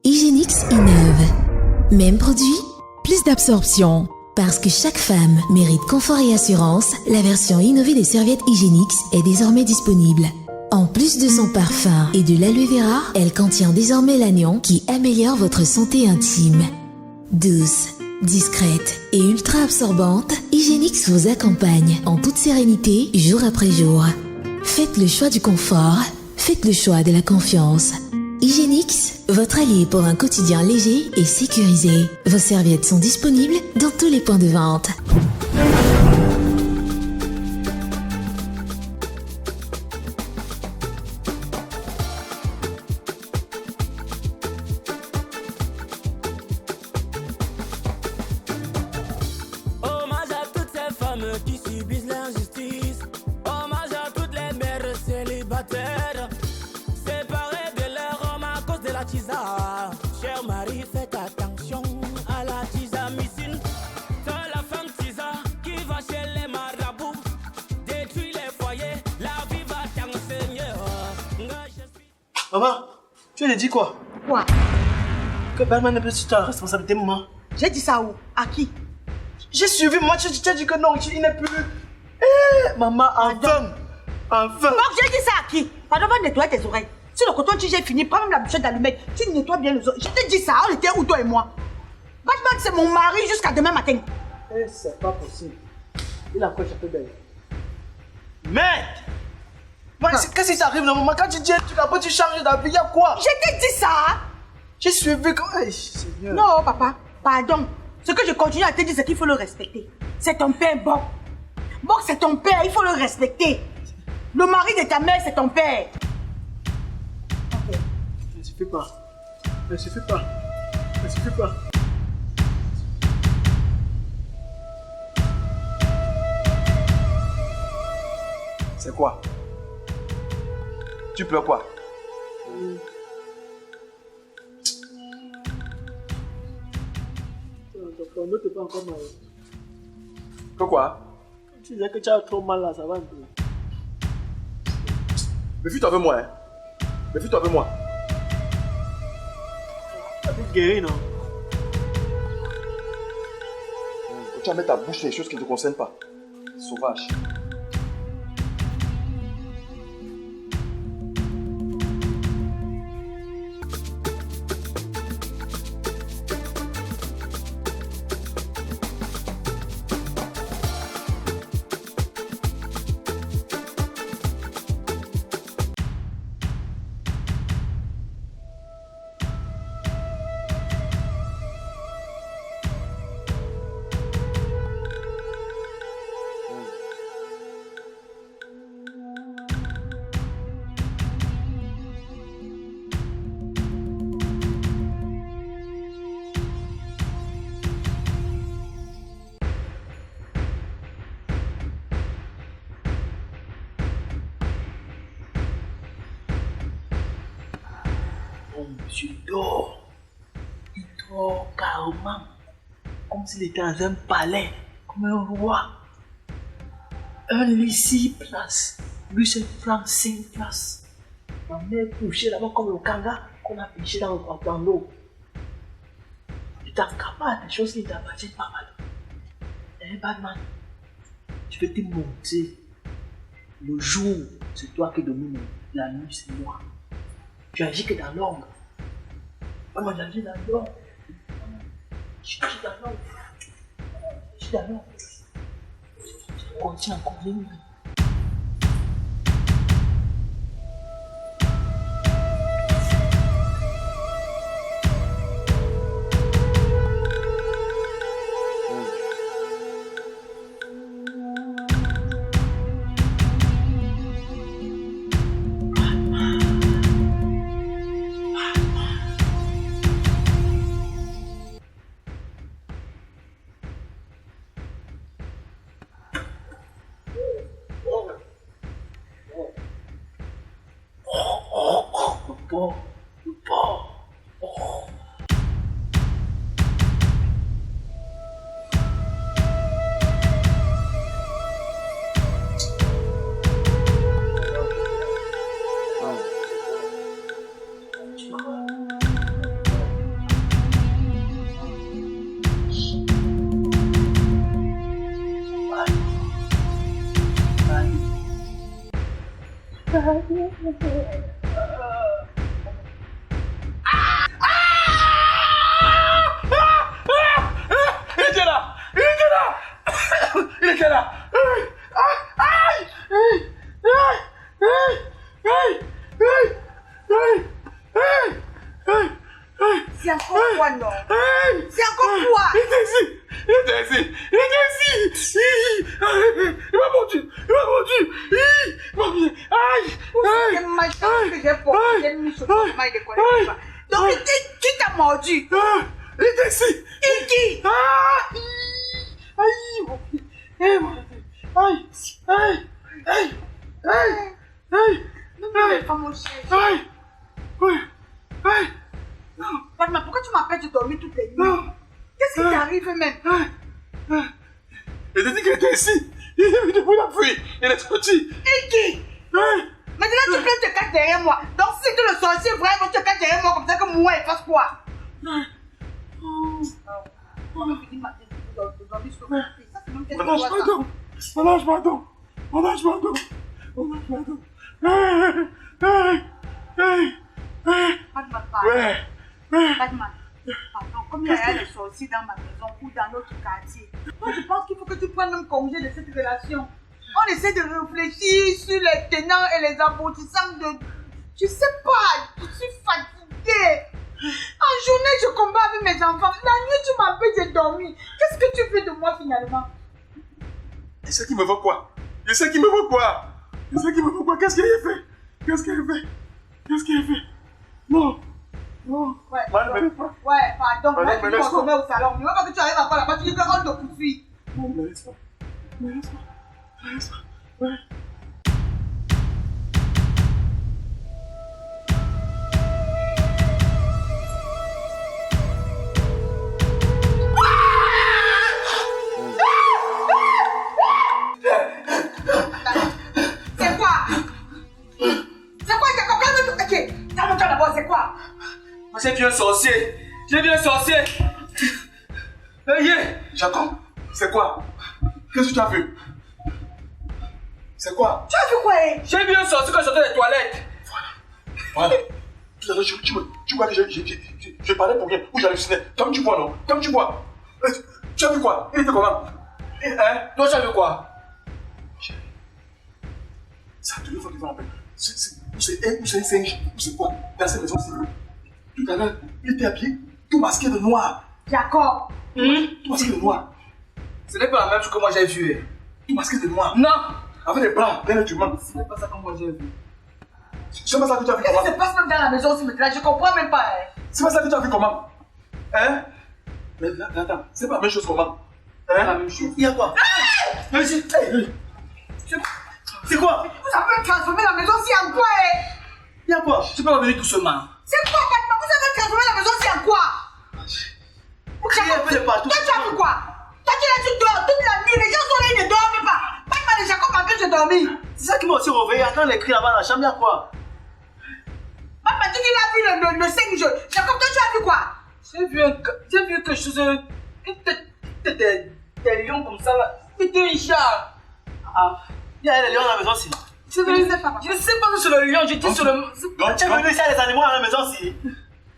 Hygiénix innove. Même produit, plus d'absorption. Parce que chaque femme mérite confort et assurance, la version innovée des serviettes Hygiénix est désormais disponible. En plus de son parfum et de l'aloe vera, elle contient désormais l'anion qui améliore votre santé intime. Douce, discrète et ultra absorbante, Hygiénix vous accompagne en toute sérénité jour après jour. Faites le choix du confort, faites le choix de la confiance. Hygiénix, votre allié pour un quotidien léger et sécurisé. Vos serviettes sont disponibles dans tous les points de vente. Hommage à toutes ces femmes qui subissent l'injustice. Hommage à toutes les mères célibataires, séparées de leur homme à cause de la tisa. Cher mari, faites attention à la tisamicine. C'est la femme tisa qui va chez les marabouts, détruit les foyers, la vie va t'enseigner. Maman, tu lui as dit quoi? Quoi? Que Batman ne peut sur ta responsabilité, maman. J'ai dit ça où? À qui? J'ai suivi, maman, tu as dit que non, il n'est plus. Eh, maman, enfin. Enfin. Donc j'ai dit ça à qui? Pardon, va nettoyer tes oreilles. Si le coton tige est fini, prends même la bouchette d'allumette. Tu nettoies bien les oreilles. Je t'ai dit ça, on était où toi et moi? Batman, c'est mon mari jusqu'à demain matin. Eh, c'est pas possible. Il a encore échappé belle. Merde! Qu'est-ce qui t'arrive, maman? Quand tu dis après tu changes d'avis, y'a quoi? Je t'ai dit ça. J'ai suivi comme. Hey, Seigneur. Non, papa, pardon. Ce que je continue à te dire, c'est qu'il faut le respecter. C'est ton père, Bob. Bob, c'est ton père, il faut le respecter. Le mari de ta mère, c'est ton père. Ne suffit pas. Ne suffit pas. Ne suffit pas. C'est quoi? Tu pleures quoi? Ne t'es pas encore mal. Pourquoi? Tu disais que tu as trop mal là, ça va un peu. Méfie-toi de moi, hein. Méfie-toi de moi. Tu as été guéri, non? Tu vas mettre ta bouche sur les choses qui ne te concernent pas. Sauvage. Monsieur dort. Il dort carrément. Comme s'il était dans un palais. Comme un roi. Un lit 6 places. Lui, c'est plan 5 places. Ma mère couchée là-bas comme le kanga qu'on a pêché dans l'eau. Tu t'accapes pas des choses qui ne t'appartiennent pas mal. Eh, Batman, tu veux te monter. Le jour, c'est toi qui domine. La nuit, c'est moi. Tu agis que dans l'ombre. Moi, j'agis dans l'ombre. Je suis dans l'ombre. Je suis dans l'ombre. Je continue encore une nuit. C'est encore quoi, non? C'est encore quoi? Il était ici. Il m'a mordu. Aïe. C'est ma chance que j'ai porté. J'ai mis sur le mail de collègue. Donc, qui t'a mordu? Il était ici. Qui? Aïe, mon pied. Aïe. Non, pas mon chien. Aïe. Fatma, pourquoi tu m'appelles de dormir toutes les nuits? Non. Qu'est-ce qui t'arrive même? Il a dit qu'il était ici. Il est venu depuis la pluie. Il est sorti. Et qui? Maintenant, tu peux te cacher derrière moi. Donc, si tu le sorcier, vraiment, tu te caches derrière moi comme ça que moi, il fasse quoi? On lâche Fatma, pardon, comme il y a des sorciers dans ma maison ou dans notre quartier, moi je pense qu'il faut que tu prennes un congé de cette relation. On essaie de réfléchir sur les tenants et les aboutissants de... Je sais pas, je suis fatiguée. En journée, je combats avec mes enfants. La nuit, tu m'empêches de dormir. Qu'est-ce que tu fais de moi finalement? Il sait qu'il me veut quoi? Qu'est-ce qu'il a fait? Qu'est-ce qu'il a fait? Non. Ouais, Mal, mais pas. ouais, pardon. Pardon, Là, mais tu laisse-moi. consommer au salon. Mais pas que tu arrives encore là-bas, tu dis qu'on te poursuit. Non, mais laisse-moi. Ouais. C'est quoi? Ok, calme-toi d'abord, c'est quoi? J'ai vu un sorcier. Jacob, c'est quoi? Qu'est-ce que tu as vu? C'est quoi? Tu as vu quoi? J'ai vu un sorcier quand je sortais des toilettes. Voilà. Tout à l'heure, tu vois que je parlais pour rien. Ou j'hallucinais. Comme tu vois, non? Tu as vu quoi? Il était comment? Toi, tu as vu quoi? C'est la deuxième fois qu'il va m'appeler. C'est un singe. C'est quoi? Dans cette maison, c'est lui. Tout à l'heure, il était habillé, tout masqué de noir. Jacob. Tout masqué de noir. Ce n'est pas la même chose que moi j'ai vu. Tout masqué de noir. Non. Avec des bras, plein de humains. Ce n'est pas ça que moi j'ai vu. C'est pas ça que tu as vu Qu'est-ce comment? qui se passe même dans la maison aussi maintenant? Je comprends même pas. C'est pas ça que tu as vu comment? Mais attends, c'est pas la même chose comment? La même chose. Il y a quoi? Monsieur. C'est quoi? Vous avez transformé la maison si en quoi? Il y a quoi? Tu peux revenir doucement. C'est quoi, Fatma? Vous avez transformé la maison si en quoi? Vous criez un peu de partout. Toi, tu as vu quoi? Toi, tu dors toute la nuit. Les gens sont là, ils ne dorment pas. Fatma et Jacob m'empêchent de dormir. C'est ça qui m'a aussi réveillé. Attends les cris là-bas dans la chambre, il y a quoi? Fatma, tu dis qu'il a vu le singe. Jacob, toi, tu as vu quoi? J'ai vu quelque chose. Des lions comme ça là. C'était un chat. Il y a des lions dans la maison aussi. Je ne sais pas si c'est le lion, j'étais sur le. Tu es venu ici à les animaux dans la maison aussi.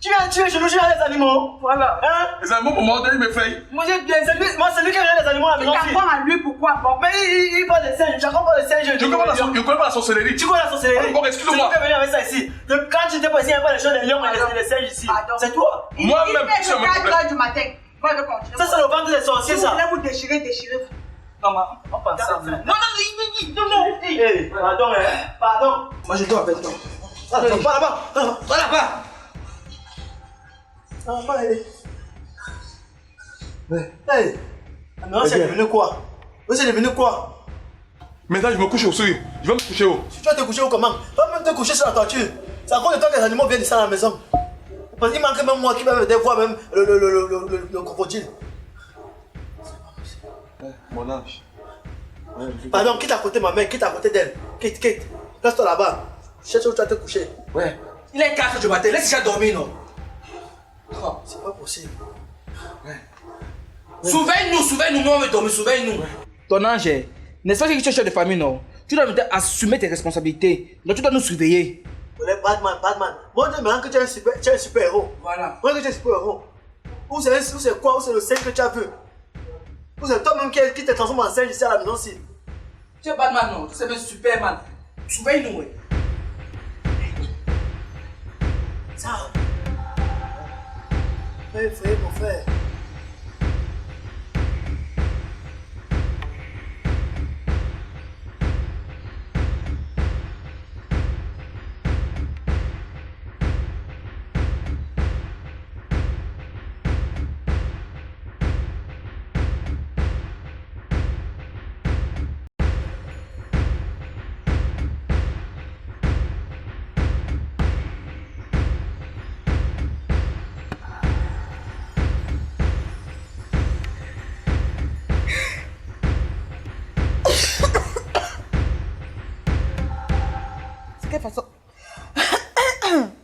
Tu viens tuer, je nous jure à les animaux. Voilà. Les animaux pour mordre, ils me frayent. Moi j'ai bien. Moi, c'est lui qui a les animaux à la Tu maison aussi. t'apprends à lui pourquoi, bon? Mais il parle des singes, Jacob parle des singes. Je connais pas la sorcellerie. Tu connais la sorcellerie? Bon, excuse-moi. Tu es venu avec ça ici. Quand tu t'es pas ici, il n'y a pas les choses des lions et des singes ici. Pardon. C'est toi. Moi-même, Il je me fait le 4 rappelle. heures du matin. Moi, je continue. Ça, c'est le ventre des sorciers, Si ça. vous voulez vous déchirer. Non, on passe ça. Non. Hé, pardon. Moi je dois avec toi. Pas là-bas. Va là-bas. Hey. Non, c'est devenu quoi? C'est devenu quoi? Maintenant, je me couche au-dessus. Je vais me coucher où? Tu vas te coucher où comment? Va même te coucher sur la toiture. C'est à cause de toi que les animaux viennent ici à la maison. Parce qu'il manque même moi qui va des fois même le crocodile. Mon ange. Pardon, quitte à côté ma mère, quitte à côté d'elle. Quitte. Reste là-bas. Cherche où tu vas te coucher. Ouais. Il est 4 du matin, laisse déjà dormir, non? Non, c'est pas possible. Souveille-nous, nous on veut dormir, souveille-nous. Ton ange, n'est-ce pas que tu es chef de famille, non? Tu dois maintenant assumer tes responsabilités. Donc tu dois nous surveiller. Batman. Montre maintenant que tu es un super héros. Voilà. Montre que tu es un super héros. Où c'est quoi? Où c'est le singe que tu as vu? Où c'est toi-même qui te transforme en singe ici à la maison ici? Tu es Batman, non? Tu es même Superman. Surveille-nous, ouais. Ça. Frère, mon frère.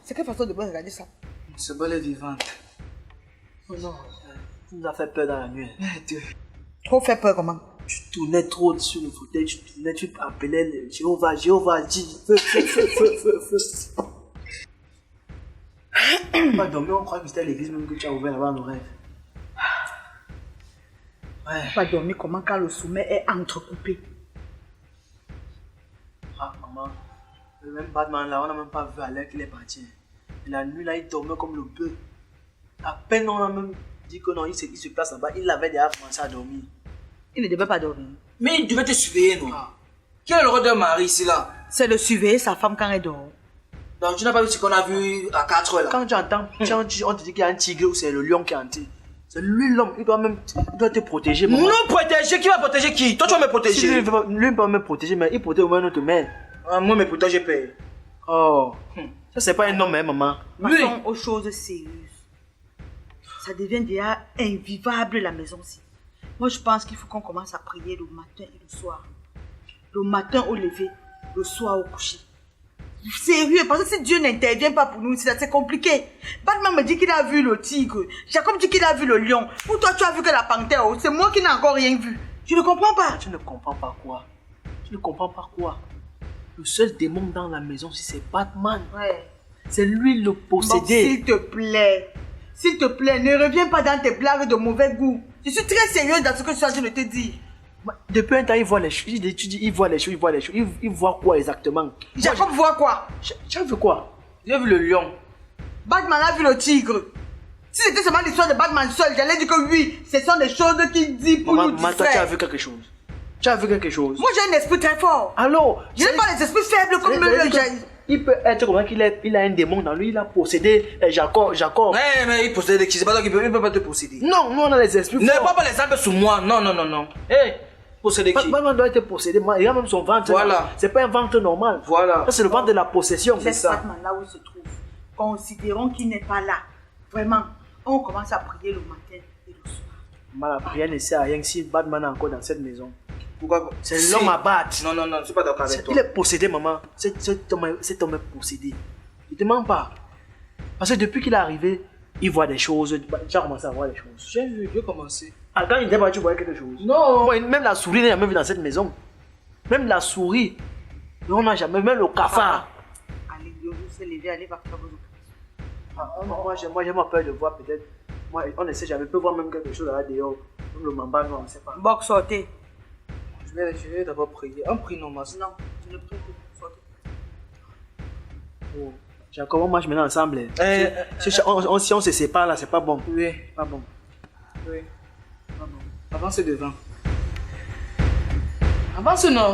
C'est quelle façon de me regarder ça? Ce bol est vivante. Oh non, tu nous as fait peur dans la nuit. Trop fait peur comment? Tu tournais trop sur le fauteuil, tu appelais le Jéhovah, dis feu. Pas dormir, on croit que c'était l'église même que tu as ouvert là-bas nos rêves. Ouais. Pas dormir comment quand le sommet est entrecoupé? Ah maman, le même Batman là, on n'a même pas vu à l'heure qu'il est parti. Et la nuit là, il dormait comme le bœuf. À peine on a même dit que non, il se place là-bas, il avait déjà commencé à dormir. Il ne devait pas dormir. Mais il devait te surveiller, non? Quel est le rôle d'un mari ici là? C'est de surveiller sa femme quand elle dort. Donc tu n'as pas vu ce qu'on a vu à 4 heures là? Quand tu entends, on te dit qu'il y a un tigre ou c'est le lion qui est hanté. C'est lui l'homme, il doit te protéger. Maman. Nous protéger? Qui va protéger qui? Toi tu vas me protéger? Si lui ne peut pas me protéger, mais il protège au moins notre mère. Ah, moi mes protéger paye. Oh, ça c'est pas un homme, hein, maman. Passons aux choses sérieuses. Ça devient déjà invivable la maison-ci. Moi je pense qu'il faut qu'on commence à prier le matin et le soir. Le matin au lever, le soir au coucher. Sérieux, parce que si Dieu n'intervient pas pour nous, c'est compliqué. Batman me dit qu'il a vu le tigre. Jacob dit qu'il a vu le lion. Pour toi, tu as vu que la panthère. C'est moi qui n'ai encore rien vu. Je ne comprends pas. Tu ne comprends pas quoi? Tu ne comprends pas quoi? Le seul démon dans la maison, c'est Batman. Ouais. C'est lui le possédé. S'il te plaît, ne reviens pas dans tes blagues de mauvais goût. Je suis très sérieuse dans ce que je suis en train de te dire. Depuis un temps, il voit les choses. Tu dis, il voit les choses. Il voit quoi exactement? Jacob voit quoi? Tu as vu quoi? J'ai vu le lion. Batman a vu le tigre. Si c'était seulement l'histoire de Batman seul, j'allais dire que oui, ce sont des choses qu'il dit pour nous distraire. Toi, tu as vu quelque chose? Tu as vu quelque chose? Moi, j'ai un esprit très fort. Alors, je n'ai pas les esprits faibles comme il peut être comme qu'il a un démon dans lui, il a possédé Jacob. Mais il possède qui? C'est pas toi qui peut, il peut pas te posséder. Non, nous on a les esprits. Ne prends pas l'exemple sur moi. Non. Hé, posséder qui? Batman doit être possédé. Il a même son ventre. Voilà. C'est pas un ventre normal. Voilà. Ça, c'est le ventre de la possession. C'est ça. Batman, là où il se trouve. Considérons qu'il n'est pas là. Vraiment, on commence à prier le matin et le soir. La prière ne sert à rien si Batman est encore dans cette maison. Pourquoi? C'est l'homme à battre. Non, je suis pas d'accord avec toi. Il est possédé, maman. Cet homme est possédé. Ne te mens pas. Parce que depuis qu'il est arrivé, il voit des choses. Tu as commencé à voir des choses. J'ai commencé. Ah, quand il était pas, tu voyais quelque chose. Non. Même la souris n'a jamais vu dans cette maison. Même la souris. On n'a jamais. Même le cafard. Allez, Dieu, vous se lever, allez voir vos occupations. Moi, j'ai peur de voir peut-être. Moi, on ne sait jamais. On peut voir même quelque chose là dehors. Comme le mamba, non, on ne sait pas. Bon, sortez. Je vais d'abord prier. On prie non, mas. Non, tu ne pries plus. Sortez. Oh. Jacob, on marche maintenant ensemble. Si on se sépare là, c'est pas bon. Oui. Pas bon. Oui. Pas bon. Avance devant. Avance non.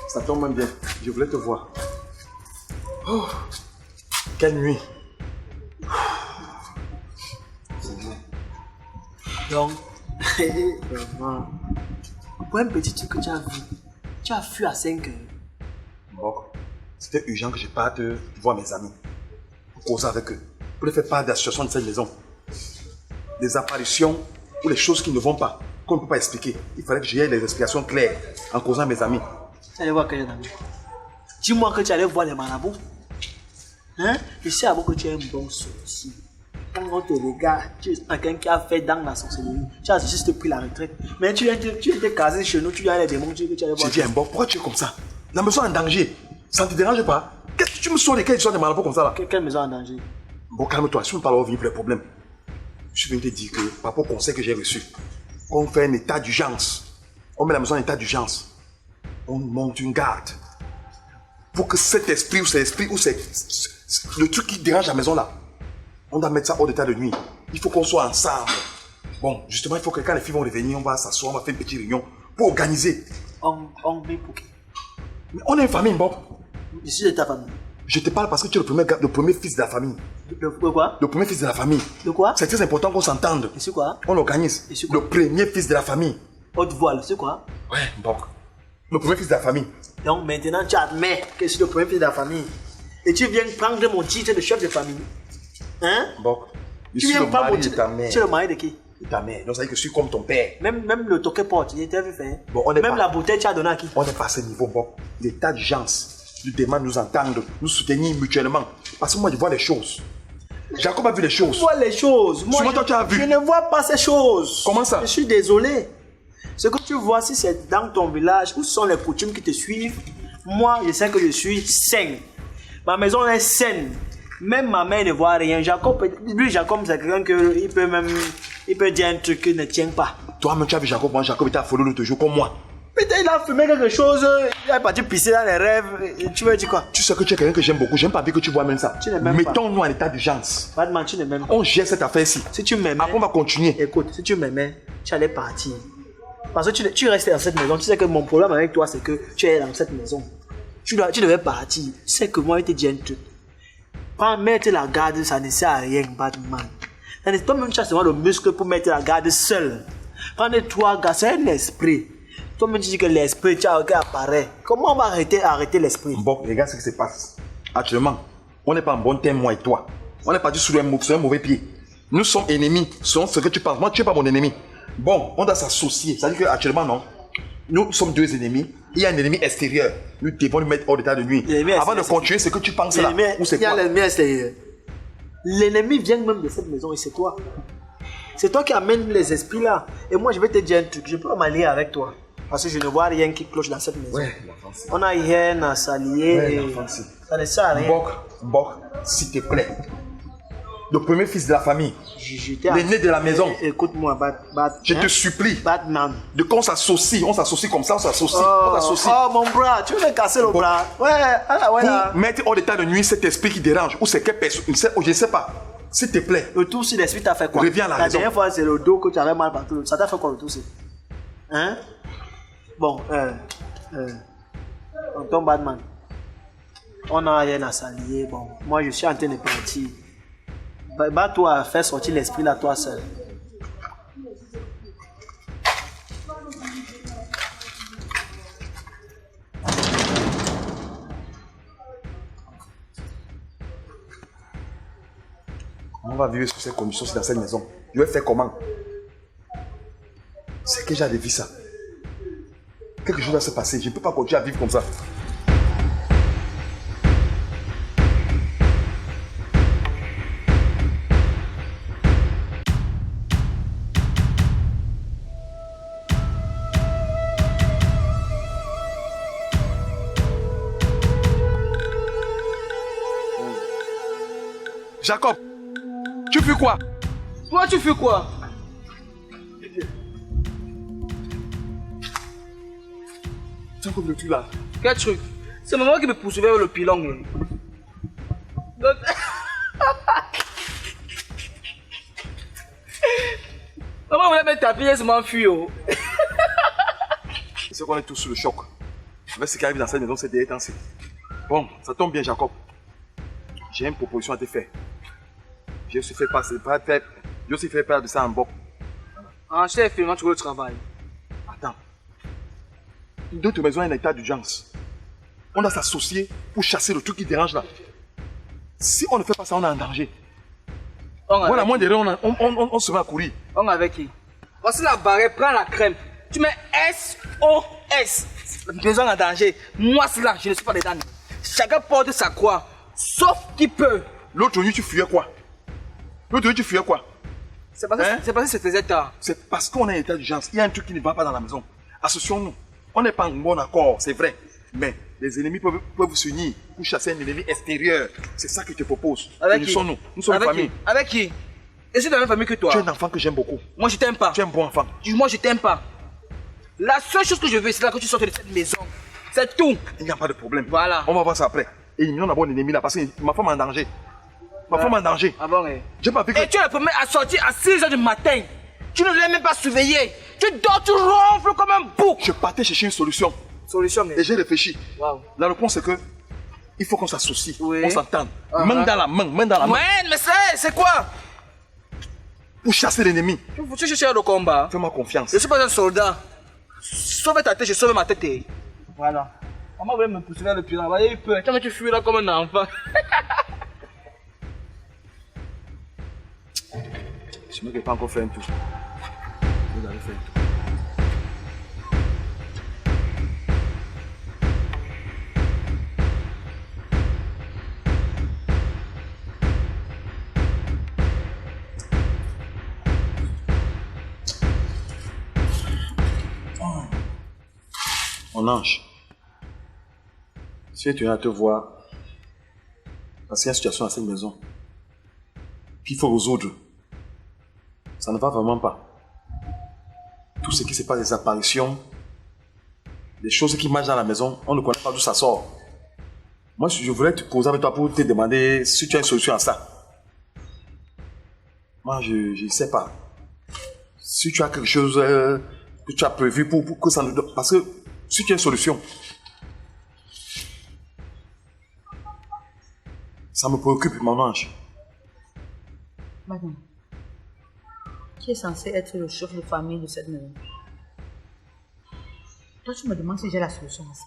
Ça tombe bien, je voulais te voir. Oh, quelle nuit. Donc, vraiment, pour un petit truc que tu as fui à 5 heures. Bon, c'était urgent que je parte voir mes amis. Pour causer avec eux. Pour les faire part de la situation de cette maison. Des apparitions ou les choses qui ne vont pas, qu'on ne peut pas expliquer. Il fallait que j'aie des explications claires en causant à mes amis. Tu allais voir quel ami? Dis-moi que tu allais voir les marabouts. Hein? Je sais avant que tu es un bon sorcier. Quand on te regarde, tu es quelqu'un qui a fait dans la sorcellerie. Tu as juste pris la retraite. Mais tu étais casé chez nous, tu as les démons, tu allais voir. J'ai dit un bon, pourquoi tu es comme ça? La maison est en danger. Ça ne te dérange pas? Qu'est-ce que tu me sors lesquelles histoires de marabouts comme ça là? Quelle maison en danger? Bon, calme-toi, si on parle vivre les problèmes. Je suis venu te dire que, par rapport au conseil que j'ai reçu, on fait un état d'urgence. On met la maison en état d'urgence. On monte une garde. Pour que cet esprit ou le truc qui dérange la maison là, on doit mettre ça hors d'état de nuit. Il faut qu'on soit ensemble. Bon, justement, il faut que quand les filles vont revenir, on va s'asseoir, on va faire une petite réunion pour organiser. On met pour qui? Mais on est une famille, Bob. Je suis de ta famille. Je te parle parce que tu es le premier fils de la famille. De quoi? Le premier fils de la famille. De quoi? C'est très important qu'on s'entende. Et c'est quoi? On organise. Le premier fils de la famille. Haute voile, c'est quoi? Ouais, bon. Le premier fils de la famille. Donc maintenant tu admets que je suis le premier fils de la famille. Et tu viens prendre mon titre de chef de famille. Hein? Bon. Tu viens prendre mon titre. Tu es le mari de qui? De ta mère. Donc ça veut dire que je suis comme ton père. Même le toquet porte, il était vu faire. Bon, on est même pas... la bouteille, tu as donné à qui? On est pas à ce niveau, bon. L'état d'urgence nous demande de nous entendre, nous soutenir mutuellement. Parce que moi, je vois les choses. Jacob a vu les choses. Je vois les choses. Moi, toi, tu as vu. Je ne vois pas ces choses. Comment ça? Je suis désolé. Ce que tu vois, si c'est dans ton village, où sont les coutumes qui te suivent, moi, je sais que je suis sain. Ma maison est saine. Même ma mère ne voit rien. Jacob, c'est quelqu'un il peut dire un truc qui ne tient pas. Toi-même, tu as vu Jacob. Moi, Jacob était affolé l'autre jour comme moi. Peut-être il a fumé quelque chose, il est parti pisser dans les rêves. Et tu veux dire quoi? Tu sais que tu es quelqu'un que j'aime beaucoup. J'aime pas bien que tu vois même ça. Tu n'aimes même Mettons-nous en état d'urgence. Batman, tu n'aimes même pas. On gère cette affaire-ci. Si tu m'aimais. Après, on va continuer. Écoute, si tu m'aimais, tu allais partir. Parce que tu restais dans cette maison. Tu sais que mon problème avec toi, c'est que tu es dans cette maison. Tu devais partir. Tu sais que moi, je te dis un truc. Pas mettre la garde, ça ne sert à rien, Batman. Toi-même, tu as seulement le muscle pour mettre la garde seul. Prends-toi, gars, c'est un esprit. Toi-même, tu dis que l'esprit, tu as apparaît. Comment on va arrêter l'esprit? Bon, regarde ce qui se passe. Actuellement, on n'est pas en bon terme, moi et toi. On n'est pas du sur un mauvais pied. Nous sommes ennemis, selon ce que tu penses. Moi, tu n'es pas mon ennemi. Bon, on doit s'associer. Ça veut dire qu'actuellement, non. Nous sommes deux ennemis. Il y a un ennemi extérieur. Nous devons le mettre hors d'état de nuit. Avant de continuer, ce que tu penses là. Ou c'est quoi? Il y a l'ennemi extérieur. L'ennemi vient même de cette maison et c'est toi. C'est toi qui amènes les esprits là. Et moi, je vais te dire un truc. Je peux m'allier avec toi. Parce que je ne vois rien qui cloche dans cette maison. Ouais, on a rien à s'allier. Ouais, ça ne sert à rien. Bok, s'il te plaît. Le premier fils de la famille. L'aîné de la maison. Écoute-moi, je te supplie. Batman. De qu'on s'associe. On s'associe comme ça, on s'associe. Oh, mon bras, tu veux me casser le bras. Ouais, là. Pour mettre hors d'état de nuit cet esprit qui dérange. Ou c'est quelle personne. Je ne sais pas. S'il te plaît. Le tour si l'esprit t'a fait quoi? Reviens à la raison. La dernière fois, c'est le dos que tu avais mal partout. Ça t'a fait quoi le tour? Hein? Bon, tonton Batman, on n'a rien à s'allier. Bon, moi je suis en train de partir. Toi, fais sortir l'esprit là, toi seul. On va vivre sous ces conditions dans cette maison. Je vais faire comment? C'est que j'ai vécu ça. Quelque chose va se passer. Je ne peux pas continuer à vivre comme ça. Jacob, tu fais quoi? Toi, tu fais quoi? C'est comme le truc là. Quel truc? C'est maman qui me poursuivait vers le pilon. Donc... Maman voulait me taper, elle m'enfuit. C'est qu'on est tous sous le choc. Avec ce qui arrive dans cette maison, c'est derniers temps. Bon, ça tombe bien, Jacob. J'ai une proposition à te faire. Je suis fait passer, je suis fait perdre de ça en bas. Ah, chef, finalement, tu veux le travail. Attends. Notre maison est en état d'urgence. On doit s'associer pour chasser le truc qui dérange là. Si on ne fait pas ça, on est en danger. Voilà, moi derrière, on se met à courir. On avec qui? Voici la barre, prends la crème. Tu mets SOS. La maison en danger. Moi, c'est là, je ne suis pas dedans. Chacun porte sa croix. Sauf qui peut. L'autre nuit, tu fuyais quoi? L'autre nuit, tu fuyais quoi? C'est parce que c'est faisait tard. C'est parce qu'on est en état d'urgence. Il y a un truc qui ne va pas dans la maison. Associons-nous. On n'est pas en bon accord, c'est vrai. Mais les ennemis peuvent s'unir pour chasser un ennemi extérieur. C'est ça que je te propose. Avec qui? Nous sommes une famille. Avec qui? Je suis dans la même famille que toi. Tu es un enfant que j'aime beaucoup. Moi, je t'aime pas. Tu es un bon enfant. Moi, je t'aime pas. La seule chose que je veux, c'est là que tu sortes de cette maison. C'est tout. Il n'y a pas de problème. Voilà. On va voir ça après. Et éliminons d'abord l'ennemi là, parce que ma femme est en danger. Ma femme est en danger. Ah bon, eh? J'ai pas vu que... Et tu es le premier à sortir à 6h du matin. Tu ne l'as même pas surveillé. Tu dors, tu ronfles comme un bouc. Je partais chercher une solution. Solution, Et j'ai réfléchi. Wow. La réponse c'est que il faut qu'on s'associe, Oui. on s'entende. Main dans la main, main dans la main. Ouais, mais c'est quoi? Pour chasser l'ennemi. Tu cherches le combat. Fais-moi confiance. Je suis pas un soldat. Sauve ta tête, je sauve ma tête. Voilà. Maman voulait me pousser vers le pied. Il a eu peur. Quand tu fuis là comme un enfant. Je ne vais pas encore faire un tour. Vous allez faire un tour. Mon ange, si tu viens à te voir, parce qu'il y a une situation dans cette maison qu'il faut résoudre, ça ne va vraiment pas. Tout ce qui se passe, des apparitions, des choses qui marchent dans la maison, on ne connaît pas d'où ça sort. Moi, je voulais te poser avec toi pour te demander si tu as une solution à ça. Moi, je ne sais pas. Si tu as quelque chose que tu as prévu pour que ça nous donne... Parce que si tu as une solution, ça me préoccupe, mon ange. Madame, qui est censé être le chef de famille de cette maison? Toi, tu me demandes si j'ai la solution à ça.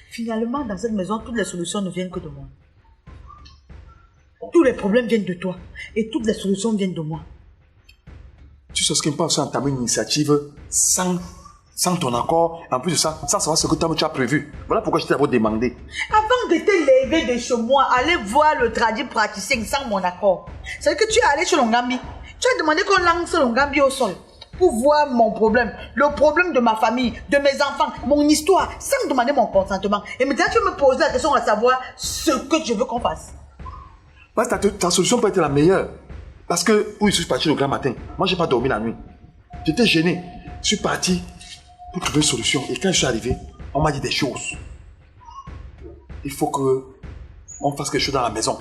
Finalement, dans cette maison, toutes les solutions ne viennent que de moi. Tous les problèmes viennent de toi. Et toutes les solutions viennent de moi. Tu sais ce qui me passe, entamer une initiative sans ton accord, en plus de ça, sans savoir ce que tu as prévu. Voilà pourquoi je t'ai d'abord demandé. Avant de te lever de chez moi, aller voir le tradit praticien sans mon accord. C'est que tu es allé chez Longambi. Tu as demandé qu'on lance Longambi au sol pour voir mon problème, le problème de ma famille, de mes enfants, mon histoire, sans me demander mon consentement. Et maintenant, tu me poses la question à savoir ce que je veux qu'on fasse. Parce que ta solution peut être la meilleure. Parce que, oui, je suis parti le grand matin. Moi, je n'ai pas dormi la nuit. J'étais gêné. Je suis parti pour trouver une solution. Et quand je suis arrivé, on m'a dit des choses. Il faut qu'on fasse quelque chose dans la maison.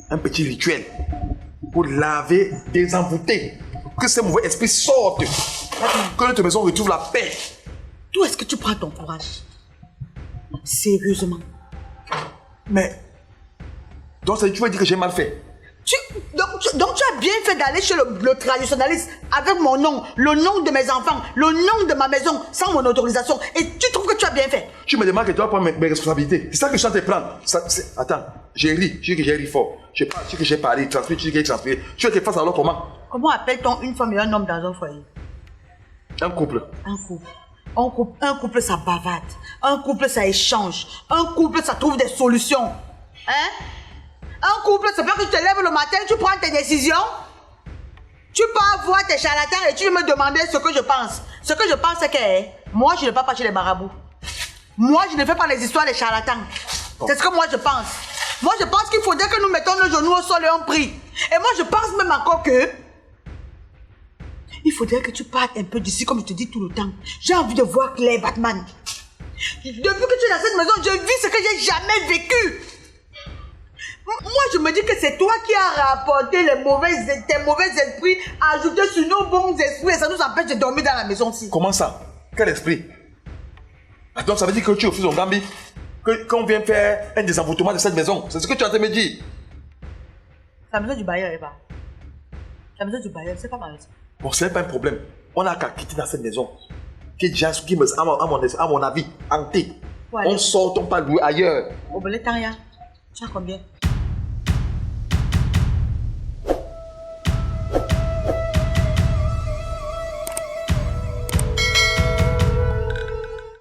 Un petit rituel pour laver, désenvoûter. Que ces mauvais esprits sortent. Que notre maison retrouve la paix. D'où est-ce que tu prends ton courage? Sérieusement. Mais, donc ça, tu vas dire que j'ai mal fait. Donc tu as bien fait d'aller chez le traditionnaliste avec mon nom, le nom de mes enfants, le nom de ma maison, sans mon autorisation. Et tu trouves que tu as bien fait? Tu me demandes que tu dois prendre mes responsabilités. C'est ça que je suis en train de prendre. Attends, j'ai ri. Je dis que j'ai ri fort. Je parle, je dis que j'ai parlé, transmis, je dis que j'ai transpiré. Tu veux que je fasse alors comment? Comment appelle-t-on une femme et un homme dans un foyer? Un couple. Un couple, ça bavarde. Un couple, ça échange. Un couple, ça trouve des solutions. Hein? Un couple, c'est pas que tu te lèves le matin, tu prends tes décisions. Tu pars voir tes charlatans et tu me demander ce que je pense. Ce que je pense, c'est que moi, je ne vais pas chez les marabouts. Moi, je ne fais pas les histoires des charlatans. C'est ce que moi, je pense. Moi, je pense qu'il faudrait que nous mettons nos genoux au sol et on prie. Et moi, je pense même encore que il faudrait que tu partes un peu d'ici, comme je te dis tout le temps. J'ai envie de voir Claire Batman. Depuis que tu es dans cette maison, je vis ce que j'ai jamais vécu. Moi, je me dis que c'est toi qui as rapporté tes mauvais esprits, ajouté sur nos bons esprits et ça nous empêche de dormir dans la maison aussi. Comment ça? Quel esprit? Attends, ça veut dire que tu es au fils de Gambi, qu'on vient faire un désenvoûtement de cette maison. C'est ce que tu as en train de me dire. La maison du bailleur, Eva. La maison du bailleur, c'est pas ma maison. Bon, ce n'est pas un problème. On n'a qu'à quitter dans cette maison. Qui est déjà, à mon avis, hanté. Ouais, On sort, on pas louer ailleurs. Au Boletaria, tu as combien?